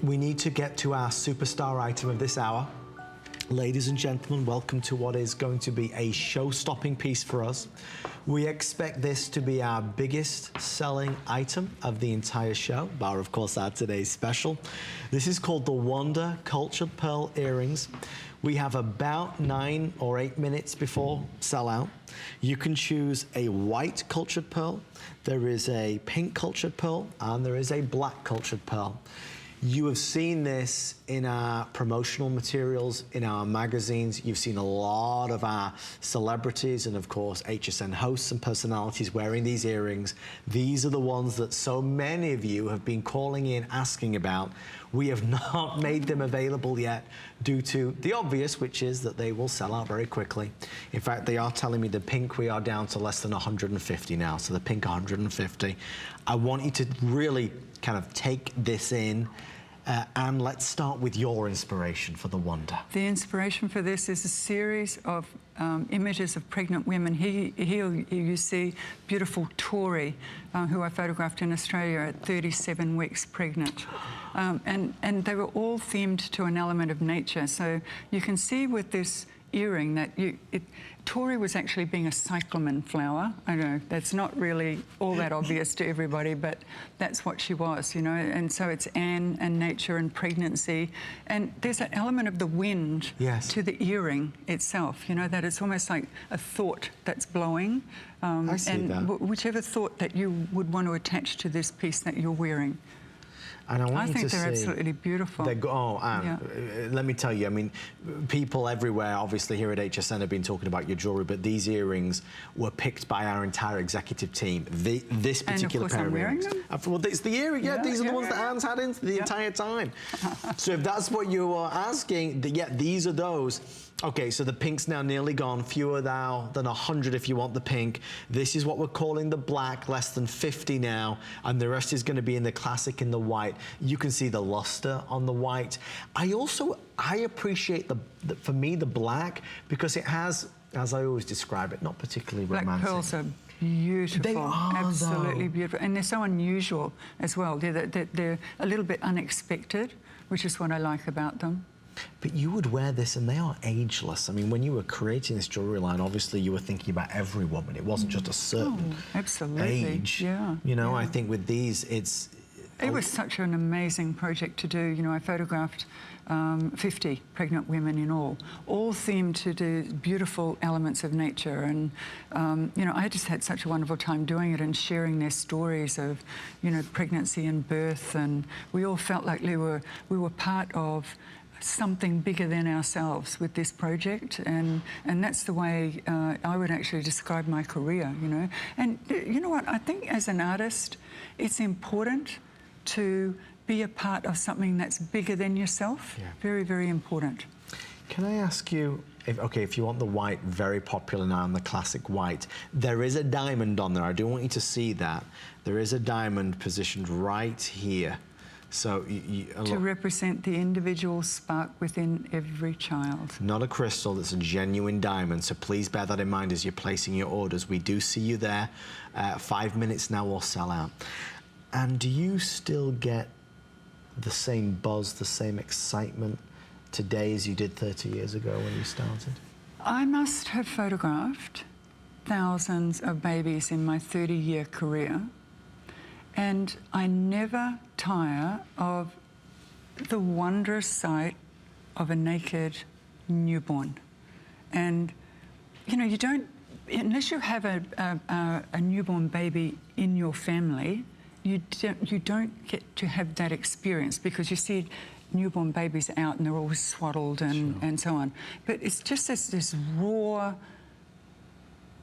we need to get to our superstar item of this hour. Ladies and gentlemen, welcome to what is going to be a show-stopping piece for us. We expect this to be our biggest selling item of the entire show, bar of course our today's special. This is called the Wonder Cultured Pearl Earrings. We have about 9 or 8 minutes before sellout. You can choose a white cultured pearl, there is a pink cultured pearl, and there is a black cultured pearl. You have seen this in our promotional materials, in our magazines. You've seen a lot of our celebrities and, of course, HSN hosts and personalities wearing these earrings. These are the ones that so many of you have been calling in asking about. We have not made them available yet due to the obvious, which is that they will sell out very quickly. In fact, they are telling me the pink, we are down to less than 150 now, so the pink 150. I want you to really kind of take this in. And let's start with your inspiration for the Wonder. The inspiration for this is a series of images of pregnant women. Here you see beautiful Tori, who I photographed in Australia at 37 weeks pregnant. And they were all themed to an element of nature. So you can see with this earring that Tori was actually being a cyclamen flower. I know that's not really all that obvious to everybody, but that's what she was, you know. And so it's Anne and nature and pregnancy, and there's an element of the wind to the earring itself, you know, that it's almost like a thought that's blowing. I see that. Whichever thought that you would want to attach to this piece that you're wearing. And I think they're absolutely beautiful. Let me tell you, I mean, people everywhere, obviously here at HSN, have been talking about your jewelry, but these earrings were picked by our entire executive team. This particular pair of earrings. Well, it's the earring, these are the ones that Anne's had in the entire time. So if that's what you are asking, these are those. Okay, so the pink's now nearly gone, fewer now than 100 if you want the pink. This is what we're calling the black, less than 50 now, and the rest is gonna be in the classic in the white. You can see the luster on the white. I appreciate for me, the black, because it has, as I always describe it, not particularly romantic. Black pearls are beautiful. They are, absolutely beautiful. And they're so unusual as well. They're a little bit unexpected, which is what I like about them. But you would wear this and they are ageless. I mean, when you were creating this jewelry line, obviously you were thinking about every woman. It wasn't just a certain age. You know, I think with these, it was such an amazing project to do. You know, I photographed 50 pregnant women in all themed to do beautiful elements of nature. And, you know, I just had such a wonderful time doing it and sharing their stories of, you know, pregnancy and birth. And we all felt like we were part of something bigger than ourselves with this project, and that's the way I would actually describe my career, you know. And you know what, I think as an artist, it's important to be a part of something that's bigger than yourself. Very, very important. Can I ask you, if you want the white, very popular now, and the classic white, there is a diamond on there. I do want you to see that. There is a diamond positioned right here. So to represent the individual spark within every child. Not a crystal, it's a genuine diamond, so please bear that in mind as you're placing your orders. We do see you there. 5 minutes now will sell out. And do you still get the same buzz, the same excitement today as you did 30 years ago when you started? I must have photographed thousands of babies in my 30-year career. And I never tire of the wondrous sight of a naked newborn. And, you know, you don't, unless you have a newborn baby in your family, you don't get to have that experience, because you see newborn babies out and they're always swaddled and so on. But it's just this raw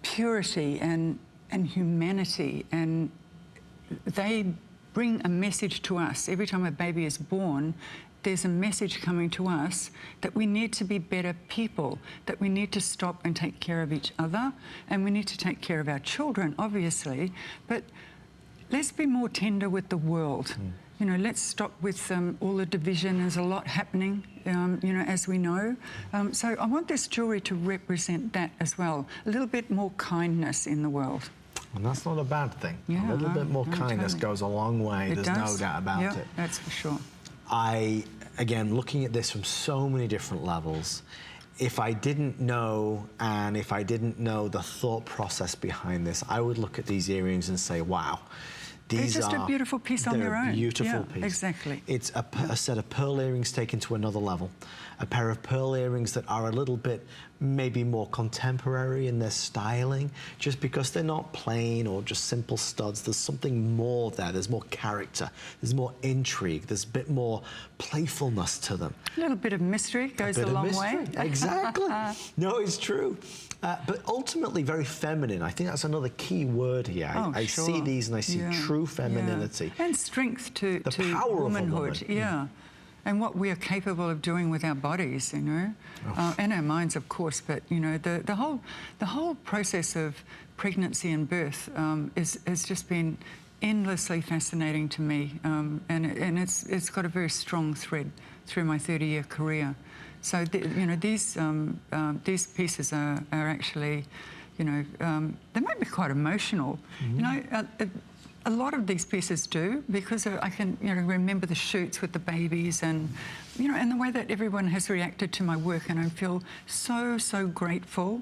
purity and humanity, and they bring a message to us. Every time a baby is born, there's a message coming to us that we need to be better people, that we need to stop and take care of each other, and we need to take care of our children, obviously, but let's be more tender with the world. You know, let's stop with all the division. There's a lot happening, you know, as we know. So I want this jewelry to represent that as well. A little bit more kindness in the world. And that's not a bad thing. A little bit more kindness goes a long way. There's no doubt about it. That's for sure. Again, looking at this from so many different levels, if I didn't know, and if I didn't know the thought process behind this, I would look at these earrings and say, wow. It's just a beautiful piece on their own. They're a beautiful yeah, piece. Exactly. It's a set of pearl earrings taken to another level. A pair of pearl earrings that are a little bit maybe more contemporary in their styling, just because they're not plain or just simple studs. There's something more there. There's more character. There's more intrigue. There's a bit more playfulness to them. A little bit of mystery goes a long way. Exactly. No, it's true. But ultimately very feminine. I think that's another key word here. I Sure. see these and I see true femininity. And strength to power womanhood. of a woman. Yeah. And what we are capable of doing with our bodies, you know, and our minds, of course. But you know, the whole process of pregnancy and birth has just been endlessly fascinating to me, and it's got a very strong thread through my 30-year career. So you know, these pieces are actually, you know, they might be quite emotional. You know, a lot of these pieces do, because I can, you know, remember the shoots with the babies, and you know, and the way that everyone has reacted to my work, and I feel so grateful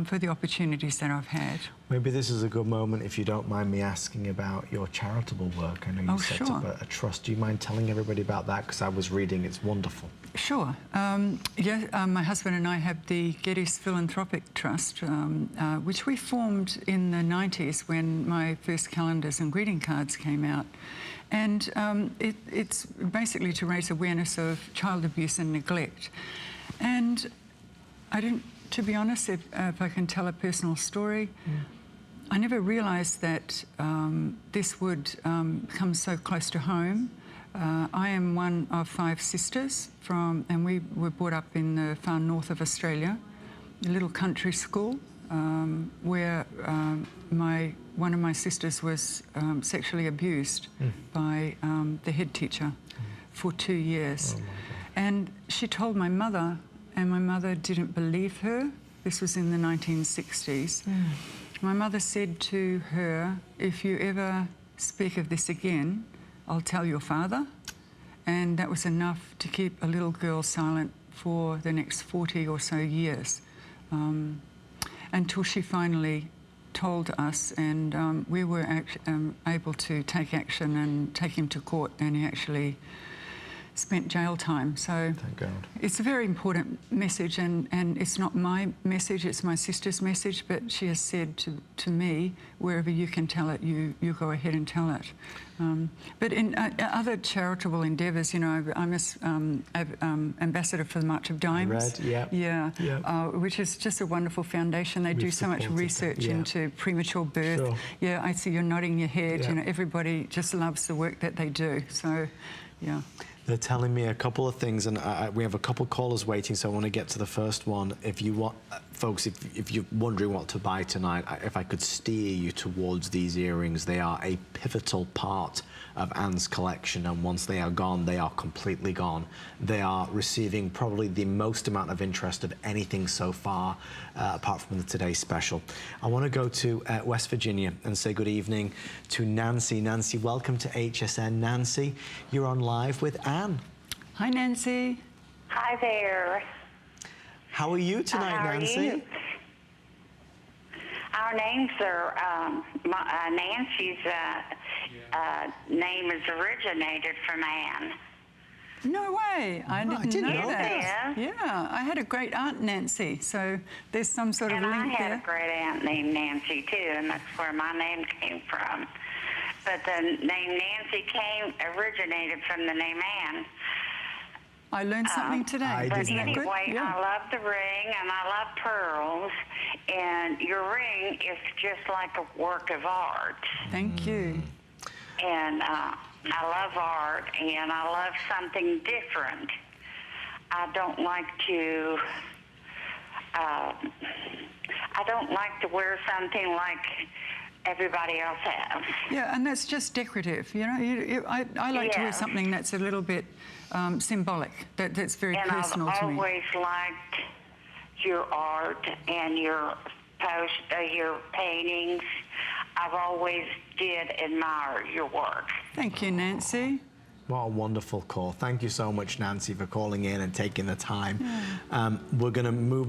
for the opportunities that I've had. Maybe this is a good moment, if you don't mind me asking, about your charitable work. I know you set up a trust. Do you mind telling everybody about that? Because I was reading, it's wonderful. Sure. My husband and I have the Geddes Philanthropic Trust, which we formed in the 90s when my first calendars and greeting cards came out. And it's basically to raise awareness of child abuse and neglect. And I didn't, to be honest, if I can tell a personal story, I never realised that this would come so close to home. I am one of 5 sisters and we were brought up in the far north of Australia, a little country school where one of my sisters was sexually abused by the head teacher for 2 years. Oh, and she told my mother, and my mother didn't believe her. This was in the 1960s. My mother said to her, if you ever speak of this again, I'll tell your father. And that was enough to keep a little girl silent for the next 40 or so years, until she finally told us, and we were able to take action and take him to court, and he actually spent jail time. So thank God. It's a very important message, and it's not my message, it's my sister's message, but she has said to me, wherever you can tell it, you go ahead and tell it. But in other charitable endeavours, you know, I'm ambassador for the March of Dimes. Which is just a wonderful foundation. They do so much research into premature birth. Sure. Yeah, I see you're nodding your head. Yeah. You know, everybody just loves the work that they do. So, yeah. They're telling me a couple of things, and we have a couple of callers waiting, so I want to get to the first one. If you want, folks, if you're wondering what to buy tonight, if I could steer you towards these earrings, they are a pivotal part of Anne's collection, and once they are gone, they are completely gone. They are receiving probably the most amount of interest of anything so far, apart from the Today Special. I want to go to West Virginia and say good evening to Nancy. Nancy, welcome to HSN. Nancy, you're on live with Anne. Hi, Nancy. Hi there. How are you tonight, how Nancy? Are you? Our names are, Nancy's name is originated from Anne. No way. I didn't know that. Yeah. Yeah, I had a great aunt, Nancy, so there's some sort of link there. And I had a great aunt named Nancy, too, and that's where my name came from. But the name Nancy originated from the name Anne. I learned something today. But Isn't that good? anyway, Yeah. I love the ring, and I love pearls, and your ring is just like a work of art. Thank you. And I love art, and I love something different. I don't like to wear something like everybody else has. Yeah, and that's just decorative. You know, I like to wear something that's a little bit symbolic. That's very personal to me. And I've always liked your art and your paintings. I've always did admire your work. Thank you, Nancy. What a wonderful call. Thank you so much, Nancy, for calling in and taking the time. We're going to move on.